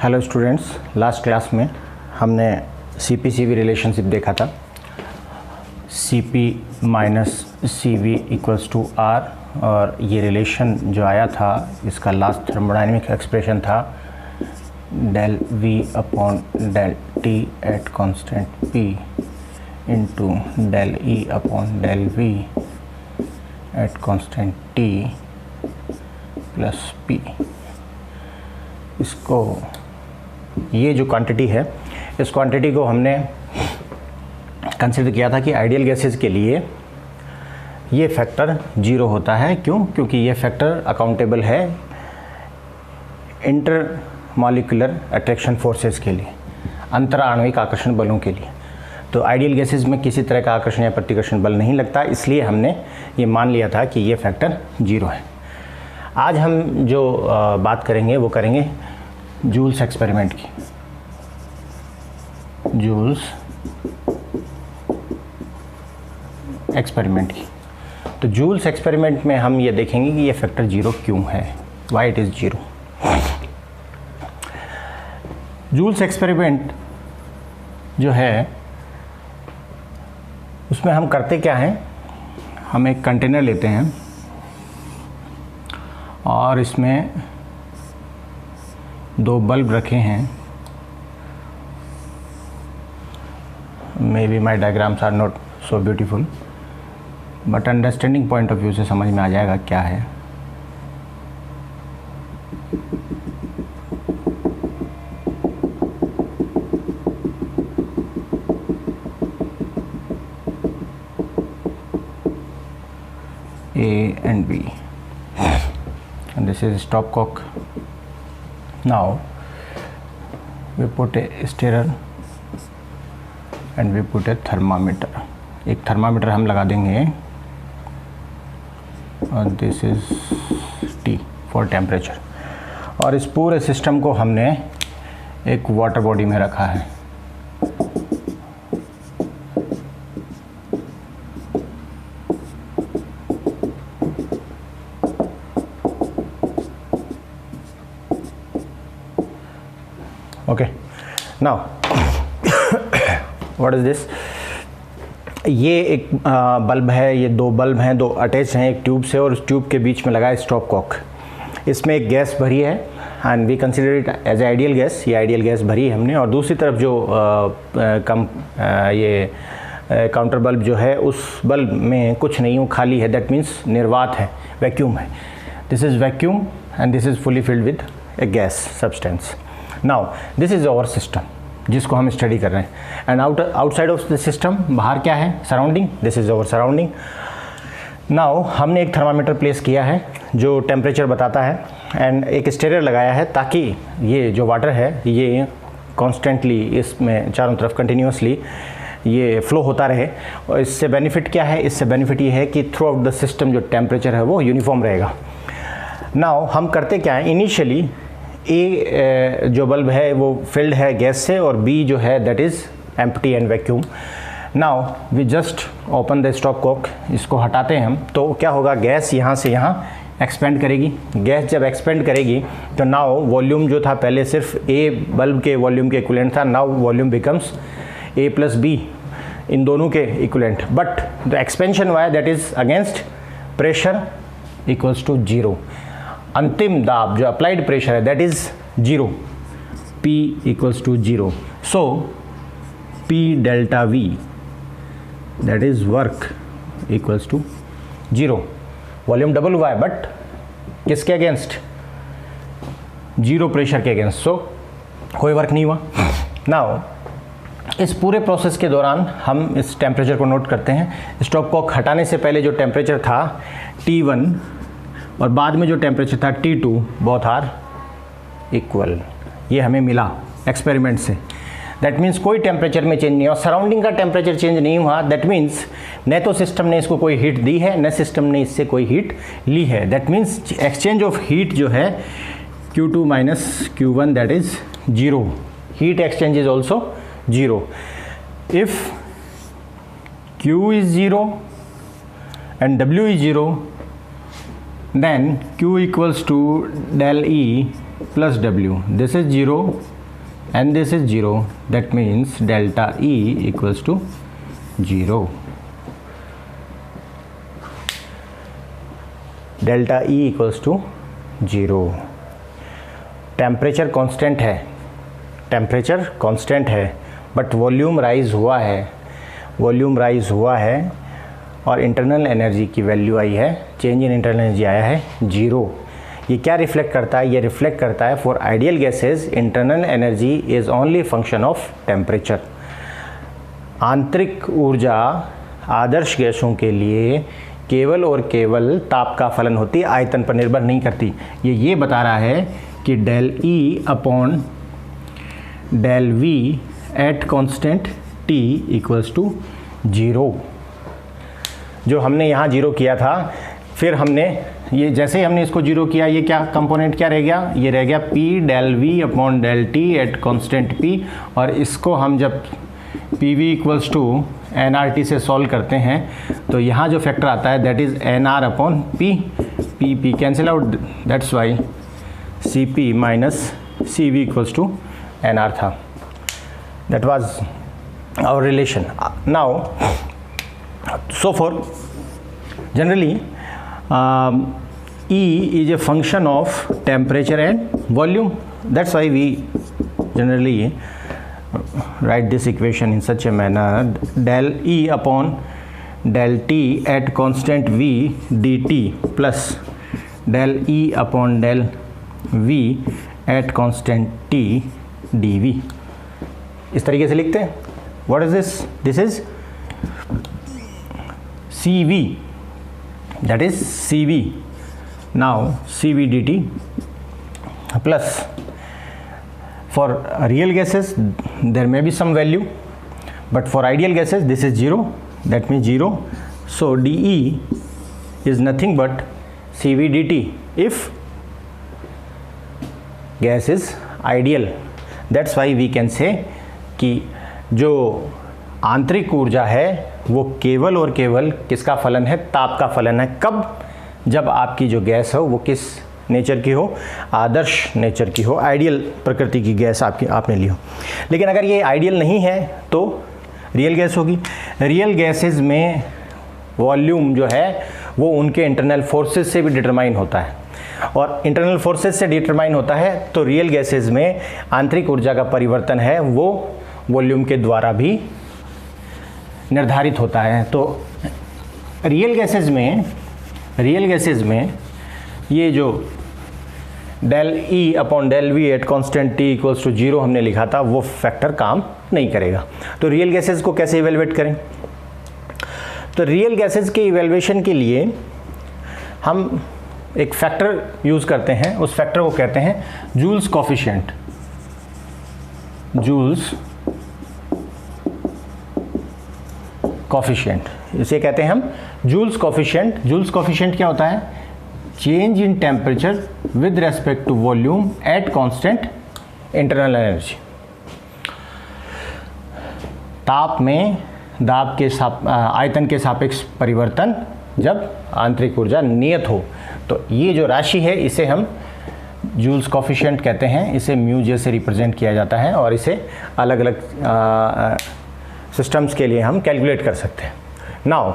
Hello students, last class में हमने CP/CV relationship देखा था। CP minus CV equals to R, और ये रिलेशन जो आया था इसका लास्ट थर्मोडाइनमिक एक्सप्रेशन था del V upon del T at constant P into del E upon del V at constant T plus P। इसको ये जो क्वांटिटी है, इस क्वांटिटी को हमने कंसिडर किया था कि आइडियल गैसेस के लिए ये फैक्टर 0 होता है। क्यों? क्योंकि ये फैक्टर अकाउंटेबल है इंटर मॉलिक्यूलर अट्रैक्शन फोर्सेस के लिए, अंतर आणविक आकर्षण बलों के लिए। तो आइडियल गैसेस में किसी तरह का आकर्षण या प्रतिकर्षण बल नहीं लगता, इसलिए हमने ये मान लिया था कि ये फैक्टर 0 है। आज हम जो बात करेंगे वो करेंगे जूल्स एक्सपेरिमेंट की। जूल्स एक्सपेरिमेंट की। तो जूल्स एक्सपेरिमेंट में हम ये देखेंगे कि ये फैक्टर 0 क्यों है, why it is 0। Joule's experiment जो है उसमें हम करते क्या हैं, हम एक कंटेनर लेते हैं और इसमें 2 बल्ब रखे हैं। May be my diagrams are not so beautiful, but understanding point of view से समझ में आ जाएगा क्या है। A and B, and this is stopcock. Now we put a stirrer and we put a thermometer. एक thermometer हम लगा देंगे और this is T for temperature. और इस पूरे सिस्टम को हमने एक वाटर बॉडी में रखा है। Okay, now what is this? ये एक बल्ब है, ये 2 बल्ब हैं, 2 अटैच हैं एक ट्यूब से, और उस ट्यूब के बीच में लगा है स्टॉप कॉक। इसमें एक गैस भरी है and we consider it as ideal gas. ये आइडियल गैस भरी है हमने। और दूसरी तरफ जो ये काउंटर बल्ब जो है, उस बल्ब में कुछ नहीं, वो खाली है। दैट मीन्स निर्वात है, वैक्यूम है। This is vacuum and this is fully filled with a gas substance. Now this is our system जिसको हम स्टडी कर रहे हैं। And outside of the system, बाहर क्या है? Surrounding. This is our surrounding. Now हमने एक थर्मामीटर प्लेस किया है जो टेम्परेचर बताता है, एंड एक स्टेरर लगाया है ताकि ये जो वाटर है ये कॉन्स्टेंटली इसमें चारों तरफ कंटिन्यूसली ये फ्लो होता रहे। और इससे बेनिफिट क्या है? इससे बेनिफिट ये है कि थ्रू आउट द सिस्टम जो टेम्परेचर है वो यूनिफॉर्म रहेगा। नाउ हम करते क्या है, इनिशियली ए जो बल्ब है वो फिल्ड है गैस से, और बी जो है that is empty and vacuum. Now we just open the stopcock, इसको हटाते हैं हम, तो क्या होगा? गैस यहाँ से यहाँ एक्सपेंड करेगी। गैस जब एक्सपेंड करेगी तो नाउ वॉल्यूम जो था पहले सिर्फ ए बल्ब के वॉल्यूम के इक्विवेलेंट था, now volume becomes A plus B, इन दोनों के equivalent. But the expansion why that is against pressure equals to 0। अंतिम दाब जो अप्लाइड प्रेशर है that is 0, P equals to 0। So P delta V that is work equals to 0। Volume double हुआ है but किसके अगेंस्ट? 0 प्रेशर के against, so कोई work नहीं हुआ। नाउ इस पूरे प्रोसेस के दौरान हम इस टेम्परेचर को नोट करते हैं। स्टॉप कॉक हटाने से पहले जो टेम्परेचर था T1 और बाद में जो टेम्परेचर था T2, बोथ आर इक्वल। ये हमें मिला एक्सपेरिमेंट से। दैट मीन्स कोई टेम्परेचर में चेंज नहीं हुआ, सराउंडिंग का टेम्परेचर चेंज नहीं हुआ। दैट मीन्स न तो सिस्टम ने इसको कोई हीट दी है, न सिस्टम ने इससे कोई हीट ली है। That means exchange of heat जो है Q2 minus Q1 that is 0। Heat exchange is also 0। If Q is 0 and W is 0, then Q equals to del E plus W. This is 0 and this is 0. That means delta E equals to 0. Delta E equals to 0. Temperature constant है, temperature constant है, but volume rise हुआ है, volume rise हुआ है और internal energy की value आई है, change in internal energy आया है 0. ये क्या रिफ्लेक्ट करता है? ये रिफ्लेक्ट करता है for ideal gases internal energy is only function of temperature. आंतरिक ऊर्जा आदर्श गैसों के लिए केवल और केवल ताप का फलन होती है, आयतन पर निर्भर नहीं करती. ये बता रहा है कि del E upon del V at constant T equals to 0. जो हमने यहाँ 0 किया था, फिर हमने ये जैसे ही हमने इसको 0 किया, ये क्या कंपोनेंट क्या रह गया? ये रह गया P del V upon del T at constant P. और इसको हम जब PV इक्वल्स टू nRT से सॉल्व करते हैं तो यहाँ जो फैक्टर आता है that is nR upon P. P cancel out, that's why CP minus CV equals to nR था. That was our relation. Now so for generally E is a function of temperature and volume. That's why we generally write this equation in such a manner: del E upon del T at constant V dt plus del E upon del V at constant T dV. इस तरीके से लिखते हैं. What is this? This is CV, that is CV. Now CV dt plus for real gases there may be some value, but for ideal gases this is 0, that means 0. So dE is nothing but CV dt if gas is ideal. That's why we can say कि जो आंतरिक ऊर्जा है वो केवल और केवल किसका फलन है? ताप का फलन है. कब? जब आपकी जो गैस हो वो किस नेचर की हो? आदर्श नेचर की हो, आइडियल प्रकृति की गैस आपने ली हो. लेकिन अगर ये आइडियल नहीं है तो रियल गैस होगी. रियल गैसेस में वॉल्यूम जो है वो उनके इंटरनल फोर्सेस से भी डिटरमाइन होता है, और इंटरनल फोर्सेस से डिटरमाइन होता है तो रियल गैसेस में आंतरिक ऊर्जा का परिवर्तन है वो वॉल्यूम के द्वारा भी निर्धारित होता है. तो रियल गैसेस में ये जो del E upon del V at constant T equals to 0 हमने लिखा था वो फैक्टर काम नहीं करेगा. तो रियल गैसेस को कैसे इवेलुएट करें? तो रियल गैसेस के इवेलुएशन के लिए हम एक फैक्टर यूज़ करते हैं. उस फैक्टर को कहते हैं जूल्स कॉफिशिएंट. जूल्स कॉफिशिएंट, इसे कहते हैं हम जूल्स कॉफिशिएंट. जूल्स कॉफिशिएंट क्या होता है? Change in temperature with respect to volume at constant internal energy. ताप में दाब के आयतन के सापेक्ष परिवर्तन जब आंतरिक ऊर्जा नियत हो. तो ये जो राशि है इसे हम जूल्स कॉफिशिएंट कहते हैं. इसे म्यू जे से रिप्रेजेंट किया जाता है और इसे अलग अलग सिस्टम्स के लिए हम कैलकुलेट कर सकते हैं. नाउ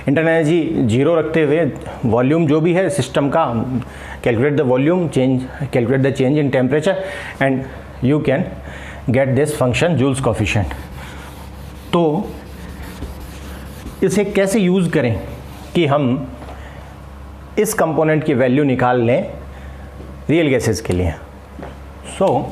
इंटरनल एनर्जी 0 रखते हुए वॉल्यूम जो भी है सिस्टम का, calculate the volume, calculate the change in temperature and you can get this function Joule's coefficient. तो इसे कैसे यूज़ करें कि हम इस कंपोनेंट की वैल्यू निकाल लें रियल गैसेस के लिए? So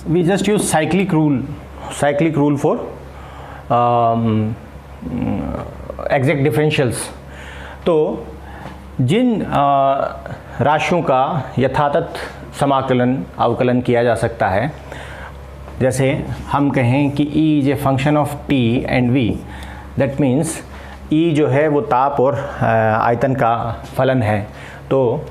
we just use cyclic rule for exact differentials. तो जिन राशियों का यथातथ समाकलन अवकलन किया जा सकता है, जैसे हम कहें कि E is a function of T and V, that means E जो है वो ताप और आयतन का फलन है. तो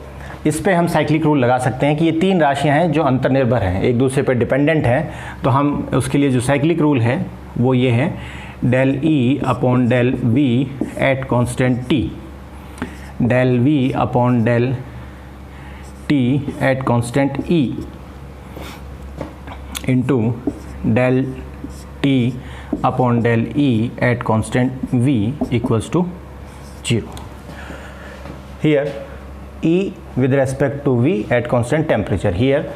इस पे हम साइक्लिक रूल लगा सकते हैं कि ये 3 राशियां हैं जो अंतर्निर्भर हैं, एक दूसरे पर डिपेंडेंट हैं. तो हम उसके लिए जो साइक्लिक रूल है वो ये है del E upon del V at constant T, del V upon del T at constant E into del T upon del E at constant V equals to 0. Here E with respect to V at constant temperature. Here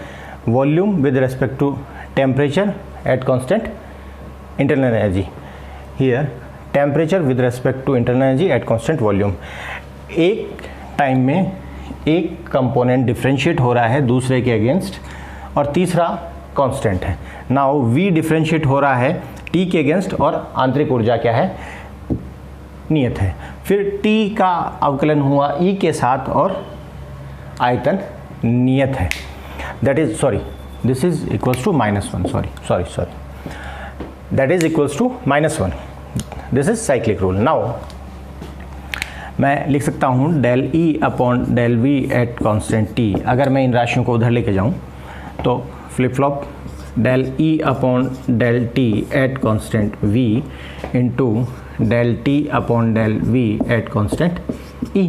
volume with respect to temperature at constant internal energy. Here temperature with respect to internal energy at constant volume. एक time में एक component differentiate हो रहा है दूसरे के against और तीसरा कांस्टेंट है. नाउ V डिफ्रेंशिएट हो रहा है T के अगेंस्ट और आंतरिक ऊर्जा क्या है, नियत है. फिर T का अवकलन हुआ E के साथ और आयतन नियत है. That is this is equals to -1. sorry that is equals to -1. this is cyclic rule. now मैं लिख सकता हूँ del E upon del V at constant T. अगर मैं इन राशियों को उधर लेके जाऊँ तो flip flop del E upon del T at constant V into del T upon del V at constant E.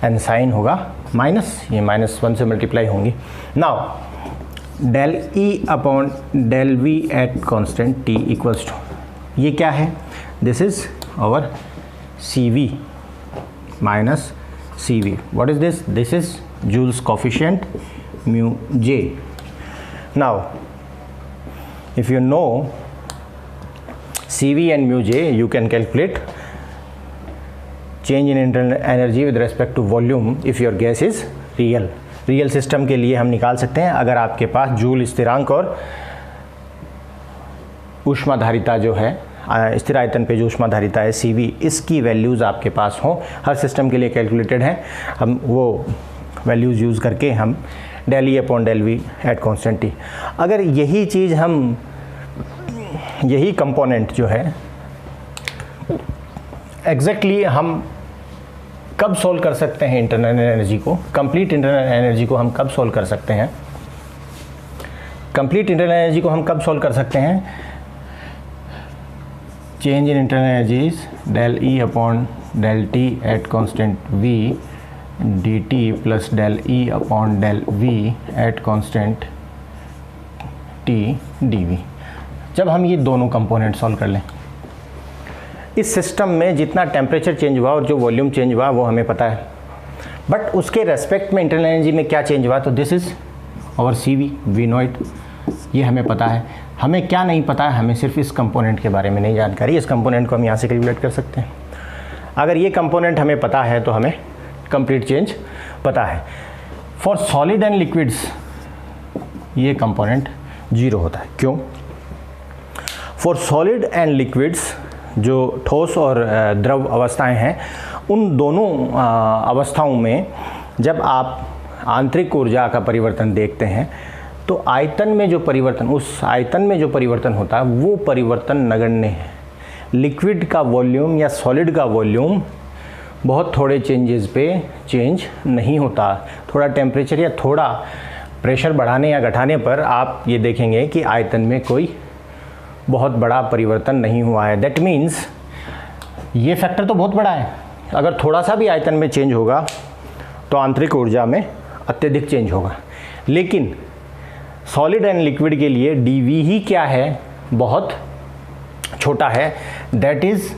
And sign होगा माइनस, ये -1 से मल्टीप्लाई होंगी. Now del E upon del V at constant T equals to, ये क्या है, this is our CV minus CV. What is this? This is Joule's coefficient mu J. Now if you know CV and mu J, you can calculate change in internal energy with respect to volume if your gas is real. Real system के लिए हम निकाल सकते हैं अगर आपके पास joule स्थिरांक और ऊष्माधारिता जो है, स्थिर आयतन पे जो ऊष्माधारिता है CV, इसकी वैल्यूज़ आपके पास हों. हर सिस्टम के लिए कैलकुलेटेड है. हम वो वैल्यूज़ यूज़ करके हम del E upon del V at constant T. अगर यही चीज़ हम, यही कंपोनेंट जो है एग्जैक्टली हम कब सोल्व कर सकते हैं इंटरनल एनर्जी को, कंप्लीट इंटरनल एनर्जी को हम कब सोल्व कर सकते हैं, कंप्लीट इंटरनल एनर्जी को हम कब सोल्व कर सकते हैं. Change in internal energies del E upon del T at constant V dt plus del E upon del V at constant T dV. जब हम ये दोनों कंपोनेंट सॉल्व कर लें, इस सिस्टम में जितना टेम्परेचर चेंज हुआ और जो वॉल्यूम चेंज हुआ वो हमें पता है, बट उसके रेस्पेक्ट में इंटरनल एनर्जी में क्या चेंज हुआ, तो this is our CV, we know it, ये हमें पता है. हमें क्या नहीं पता है, हमें सिर्फ इस कंपोनेंट के बारे में नहीं जानकारी. इस कंपोनेंट को हम यहाँ से कैलकुलेट कर सकते हैं. अगर ये कंपोनेंट हमें पता है तो हमें कंप्लीट चेंज पता है. फॉर सॉलिड एंड लिक्विड्स ये कंपोनेंट 0 होता है. क्यों? फॉर सॉलिड एंड लिक्विड्स, जो ठोस और द्रव अवस्थाएं हैं, उन दोनों अवस्थाओं में जब आप आंतरिक ऊर्जा का परिवर्तन देखते हैं तो आयतन में जो परिवर्तन, उस आयतन में जो परिवर्तन होता है वो परिवर्तन नगण्य है. लिक्विड का वॉल्यूम या सॉलिड का वॉल्यूम बहुत थोड़े चेंजेस पे चेंज नहीं होता. थोड़ा टेम्परेचर या थोड़ा प्रेशर बढ़ाने या घटाने पर आप ये देखेंगे कि आयतन में कोई बहुत बड़ा परिवर्तन नहीं हुआ है. दैट मीन्स ये फैक्टर तो बहुत बड़ा है. अगर थोड़ा सा भी आयतन में चेंज होगा तो आंतरिक ऊर्जा में अत्यधिक चेंज होगा. लेकिन सॉलिड एंड लिक्विड के लिए dV ही क्या है, बहुत छोटा है. That is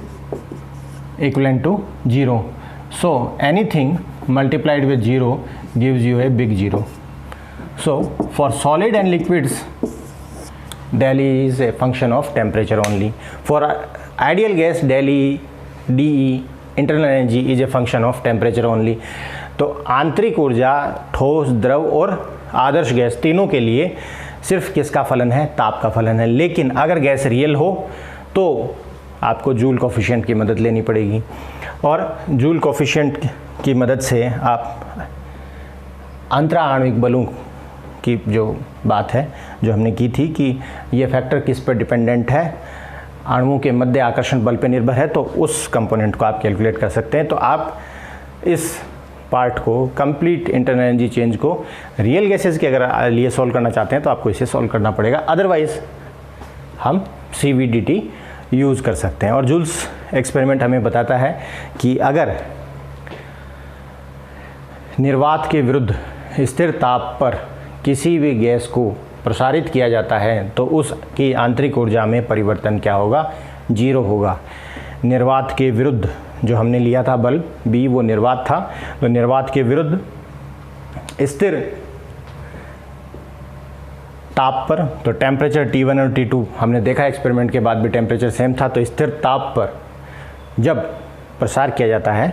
equivalent to 0. So anything multiplied with 0 gives you a big 0. So for solid and liquids del E is a function of temperature only. For ideal gas del E dE internal energy is a function of temperature only. तो आंतरिक ऊर्जा ठोस, द्रव और आदर्श gas तीनों के लिए सिर्फ किसका फलन है, ताप का फलन है. लेकिन अगर गैस रियल हो तो आपको जूल कोफिशिएंट की मदद लेनी पड़ेगी. और जूल कोफिशिएंट की मदद से आप अंतराण्विक बलों की जो बात है, जो हमने की थी कि ये फैक्टर किस पर डिपेंडेंट है, अणुओं के मध्य आकर्षण बल पर निर्भर है, तो उस कंपोनेंट को आप कैलकुलेट कर सकते हैं. तो आप इस पार्ट को, कंप्लीट इंटरनल एनर्जी चेंज को रियल गैसेस के अगर लिए सॉल्व करना चाहते हैं तो आपको इसे सॉल्व करना पड़ेगा. अदरवाइज हम CVDT यूज़ कर सकते हैं. और जूल्स एक्सपेरिमेंट हमें बताता है कि अगर निर्वात के विरुद्ध स्थिर ताप पर किसी भी गैस को प्रसारित किया जाता है तो उसकी आंतरिक ऊर्जा में परिवर्तन क्या होगा, 0 होगा। निर्वात के विरुद्ध जो हमने लिया था बल्ब बी, वो निर्वात था, तो निर्वात के विरुद्ध स्थिर ताप पर, तो टेम्परेचर T1 और T2 हमने देखा एक्सपेरिमेंट के बाद भी टेम्परेचर सेम था, तो स्थिर ताप पर जब प्रसार किया जाता है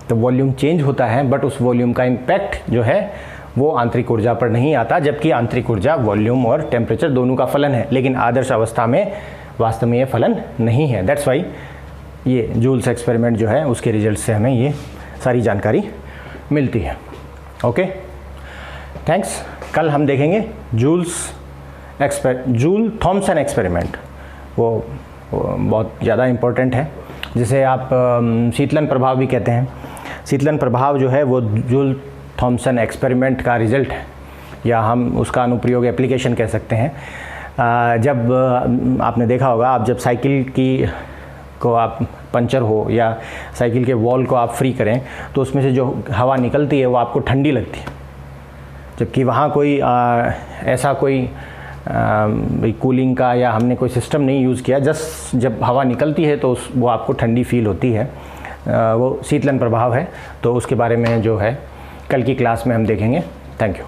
तो वॉल्यूम चेंज होता है, बट उस वॉल्यूम का इम्पैक्ट जो है वो आंतरिक ऊर्जा पर नहीं आता, जबकि आंतरिक ऊर्जा वॉल्यूम और टेम्परेचर दोनों का फलन है, लेकिन आदर्श अवस्था में वास्तव में ये फलन नहीं है। दैट्स वाई ये जूल्स एक्सपेरिमेंट जो है उसके रिजल्ट से हमें ये सारी जानकारी मिलती है। Okay, thanks. कल हम देखेंगे जूल थॉमसन एक्सपेरिमेंट, वो बहुत ज़्यादा इम्पोर्टेंट है, जिसे आप शीतलन प्रभाव भी कहते हैं। शीतलन प्रभाव जो है वो जूल थॉमसन एक्सपेरिमेंट का रिज़ल्ट है, या हम उसका अनुप्रयोग एप्लीकेशन कह सकते हैं। जब आपने देखा होगा, आप जब साइकिल को आप पंचर हो या साइकिल के वॉल को आप फ्री करें तो उसमें से जो हवा निकलती है वो आपको ठंडी लगती है, जबकि वहाँ कोई ऐसा कोई कूलिंग का या हमने कोई सिस्टम नहीं यूज़ किया, जस्ट जब हवा निकलती है तो वो आपको ठंडी फील होती है। वो शीतलन प्रभाव है, तो उसके बारे में जो है कल की क्लास में हम देखेंगे। Thank you.